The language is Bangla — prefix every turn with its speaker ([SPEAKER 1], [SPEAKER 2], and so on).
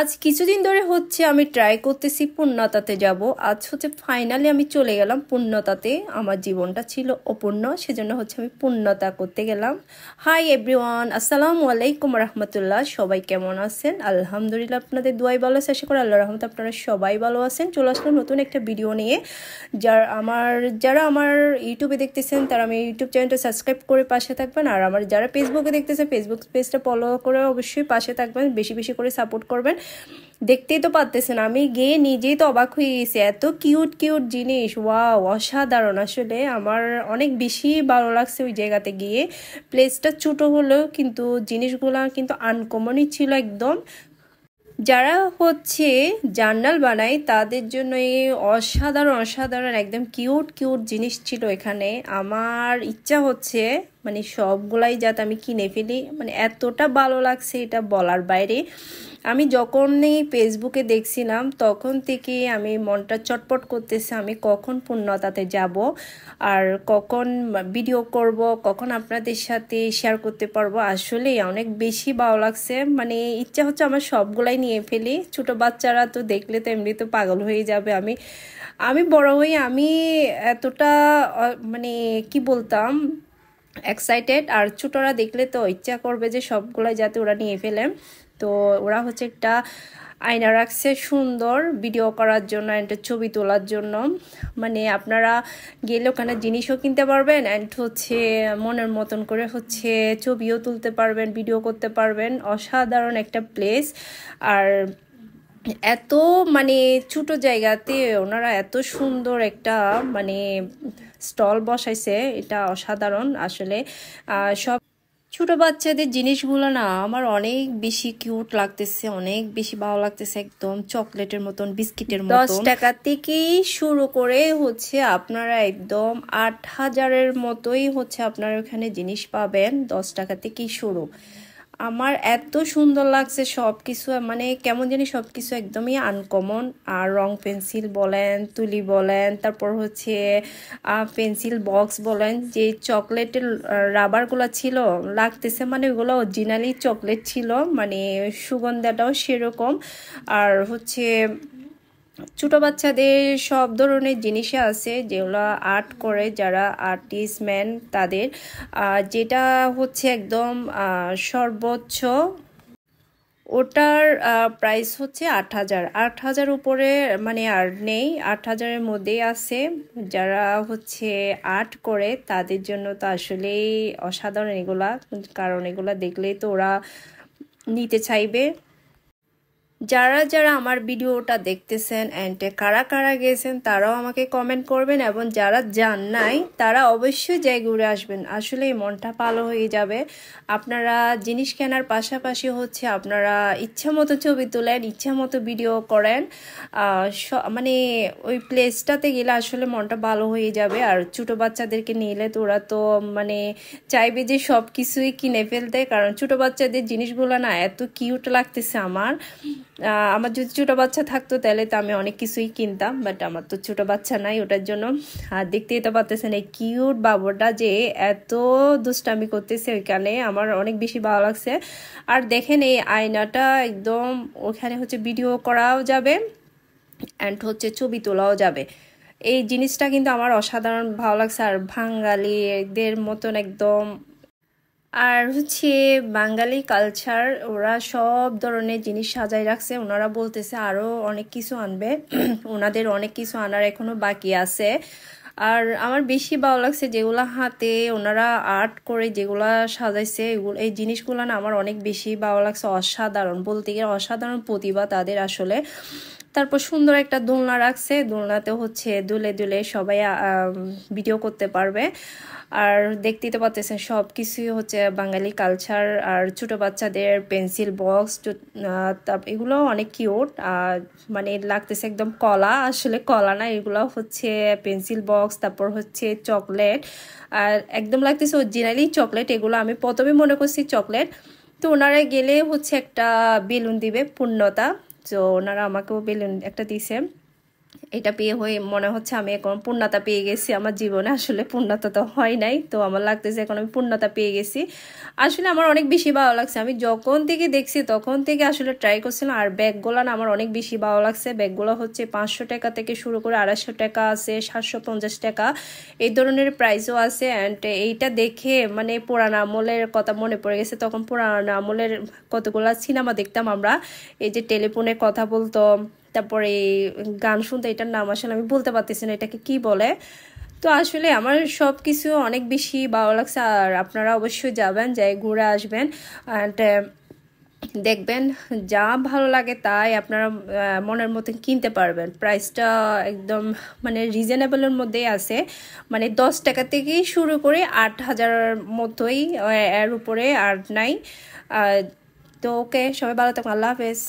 [SPEAKER 1] আজ কিছুদিন ধরে হচ্ছে আমি ট্রাই করতেছি পূর্ণতাতে যাব। আজ হচ্ছে ফাইনালি আমি চলে গেলাম পূর্ণতাতে। আমার জীবনটা ছিল অপূর্ণ, সেজন্য হচ্ছে আমি পূর্ণতা করতে গেলাম। হাই এভরিওয়ান, আসসালামু আলাইকুম রহমতুল্লাহ। সবাই কেমন আছেন? আলহামদুলিল্লাহ, আপনাদের দুয়াই ভালো আছে। আশা করি আল্লাহ রহমতে আপনারা সবাই ভালো আছেন। চলে আসলাম নতুন একটা ভিডিও নিয়ে। যারা আমার ইউটিউবে দেখতেছেন তারা আমি ইউটিউব চ্যানেলটা সাবস্ক্রাইব করে পাশে থাকবেন, আর আমার যারা ফেসবুকে দেখতেছেন ফেসবুক পেজটা ফলো করে অবশ্যই পাশে থাকবেন, বেশি বেশি করে সাপোর্ট করবেন। দেখতেই তো পারতেছেন, আমি গিয়ে নিজেই তো অবাক হয়ে গেছি, এত কিউট কিউট জিনিস, ওয়াও অসাধারণ। আসলে আমার অনেক বেশি ভালো লাগছে ওই জায়গাতে গিয়ে। প্লেসটা ছোট হলেও কিন্তু জিনিসগুলা কিন্তু আনকমনই ছিল একদম। যারা হচ্ছে জার্নাল বানায় তাদের জন্য এই অসাধারণ অসাধারণ একদম কিউট কিউট জিনিস ছিল এখানে। আমার ইচ্ছা হচ্ছে মানে সবগুলাই যাতে আমি কিনে ফেলি, মানে এতটা ভালো লাগছে এটা বলার বাইরে। আমি যখনই ফেসবুকে দেখছিলাম তখন থেকে আমি মনটা চটপট করতেছে, আমি কখন পূর্ণতাতে যাব আর কখন ভিডিও করব, কখন আপনাদের সাথে শেয়ার করতে পারবো। আসলে অনেক বেশি ভালো লাগছে, মানে ইচ্ছা হচ্ছে আমার সবগুলাই নিয়ে ফেলি। ছোট বাচ্চারা তো দেখলে তো এমনি তো পাগল হয়ে যাবে। আমি আমি বড় হয়ে আমি এতটা মানে কি বলতাম এক্সাইটেড, আর ছোটরা দেখলে তো ইচ্ছা করবে যে সবগুলাই যাতে ওরা নিয়ে ফেলে। তো ওরা হচ্ছে একটা আয়না রাখছে সুন্দর ভিডিও করার জন্য, একটা ছবি তোলার জন্য। মানে আপনারা গেলে ওখানে জিনিসও কিনতে পারবেন অ্যান্ড হচ্ছে মনের মতন করে হচ্ছে ছবিও তুলতে পারবেন, ভিডিও করতে পারবেন। অসাধারণ একটা প্লেস। আর এত মানে ছোট জায়গাতে ওনারা এত সুন্দর একটা মানে স্টল বসাইছে, এটা অসাধারণ আসলে। সব ছোট বাচ্চাদের জিনিসগুলো না আমার অনেক বেশি কিউট লাগতেছে, অনেক বেশি ভালো লাগতেছে, একদম চকলেটের মতন বিস্কিটের মতন। 10 টাকা থেকেই শুরু করে হচ্ছে আপনারা একদম 8,000-এর মতোই হচ্ছে আপনারা ওখানে জিনিস পাবেন। 10 টাকা থেকেই শুরু। আমার এত সুন্দর লাগছে সব কিছু, মানে কেমন জানি সব কিছু একদমই আনকমন। আর রং পেন্সিল বলেন, তুলি বলেন, তারপর হচ্ছে পেন্সিল বক্স বলেন, যে চকলেটের রাবারগুলো ছিল লাগতেছে, মানে ওগুলো অরিজিনালি চকলেট ছিল, মানে সুগন্ধাটাও সেরকম। আর হচ্ছে ছোট বাচ্চাদের সব ধরনের জিনিসে আছে যেগুলো আর্ট করে, যারা আর্টিস্ট ম্যান তাদের। যেটা হচ্ছে একদম সর্বোচ্চ, ওটার প্রাইস হচ্ছে 8,000। 8,000 উপরে মানে আর নেই, 8,000-এর মধ্যেই আছে। যারা হচ্ছে আর্ট করে তাদের জন্য তো আসলেই অসাধারণ এগুলা, কারণ এগুলা দেখলেই তো ওরা নিতে চাইবে। যারা যারা আমার ভিডিওটা দেখতেছেন অ্যান্ড কারা কারা গেছেন তারাও আমাকে কমেন্ট করবেন, এবং যারা যান নাই তারা অবশ্যই যাই ঘুরে আসবেন। আসলে মনটা ভালো হয়ে যাবে। আপনারা জিনিস কেনার পাশাপাশি হচ্ছে আপনারা ইচ্ছা মতো ছবি তোলেন, ইচ্ছা মতো ভিডিও করেন। মানে ওই প্লেসটাতে গেলে আসলে মনটা ভালো হয়ে যাবে। আর ছোটো বাচ্চাদেরকে নিলে তো ওরা তো মানে চাইবে যে সব কিছুই কিনে ফেলতে, কারণ ছোটো বাচ্চাদের জিনিসগুলো না এত কিউট লাগতেছে আমার। আমার যদি ছোটো বাচ্চা থাকতো তাহলে তো আমি অনেক কিছুই কিনতাম, বাট আমার তো ছোটো বাচ্চা নাই, ওটার জন্য। আর দেখতেই তো পারতেছেন এই কিউট বাবুটা যে এত দুষ্টামি করতেছে ওইখানে, আমার অনেক বেশি ভালো লাগছে। আর দেখেন এই আয়নাটা একদম, ওখানে হচ্ছে ভিডিও করাও যাবে অ্যান্ড হচ্ছে ছবি তোলাও যাবে। এই জিনিসটা কিন্তু আমার অসাধারণ ভালো লাগছে। আর বাঙালিদের মতন একদম, আর হচ্ছে বাঙালি কালচার, ওরা সব ধরনের জিনিস সাজাই রাখছে। ওনারা বলতেছে আরও অনেক কিছু আনবে, ওনাদের অনেক কিছু আনার এখনো বাকি আছে। আর আমার বেশি ভালো লাগছে যেগুলা হাতে ওনারা আর্ট করে যেগুলা সাজাইছে, এগুলো এই জিনিসগুলো না আমার অনেক বেশি ভালো লাগছে। অসাধারণ বলতে গেলে অসাধারণ প্রতিভা তাদের আসলে। তারপর সুন্দর একটা দোলনা রাখছে, দোলনাতে হচ্ছে দুলে দুলে সবাই ভিডিও করতে পারবে। আর দেখতেই তো পাচ্ছেন সব কিছুই হচ্ছে বাঙালি কালচার। আর ছোটো বাচ্চাদের পেন্সিল বক্স, এগুলো অনেক কিউট, মানে লাগতেছে একদম কলা, আসলে কলা না, এগুলো হচ্ছে পেন্সিল বক্স। তারপর হচ্ছে চকলেট, আর একদম লাগতেছে অরিজিনালি চকলেট। এগুলো আমি প্রথমে মনে করছি চকলেট। তো ওনারা গেলে হচ্ছে একটা বেলুন দিবে পূর্ণতা, তো ওনারা আমাকেও বেলুন একটা দিছে। এটা পেয়ে হয়ে মনে হচ্ছে আমি এখন পূর্ণতা পেয়ে গেছি আমার জীবনে। আসলে পূর্ণতা তো হয় নাই, তো আমার লাগতেছে এখন আমি পূর্ণতা পেয়ে গেছি। আসলে আমার অনেক বেশি ভালো লাগছে, আমি যখন থেকে দেখছি তখন থেকে আসলে ট্রাই করছিলাম। আর ব্যাগগুলো না আমার অনেক বেশি ভালো লাগছে। ব্যাগগুলো হচ্ছে 500 টাকা থেকে শুরু করে 250 টাকা আছে, 750 টাকা এই ধরনের প্রাইসও আছে। অ্যান্ড এইটা দেখে মানে পুরানো আমলের কথা মনে পড়ে গেছে। তখন পুরানো আমলের কতগুলো সিনেমা দেখতাম আমরা, এই যে টেলিফোনে কথা বলতো, তারপরে গান শুনতে, এটার নাম আসলে আমি বলতে পারতেছি না এটাকে কি বলে। তো আসলে আমার সব কিছু অনেক বেশি ভালো লাগছে। আর আপনারা অবশ্যই যাবেন, যাই ঘুরে আসবেন। অ্যান্ড দেখবেন যা ভালো লাগে তাই আপনারা মনের মতন কিনতে পারবেন। প্রাইসটা একদম মানে রিজনেবলের মধ্যেই আছে, মানে 10 টাকা থেকেই শুরু করে 8,000 মতোই, এর উপরে আর নাই। তো ওকে, সবাই ভালো থাকুন, আল্লাহ হাফেজ।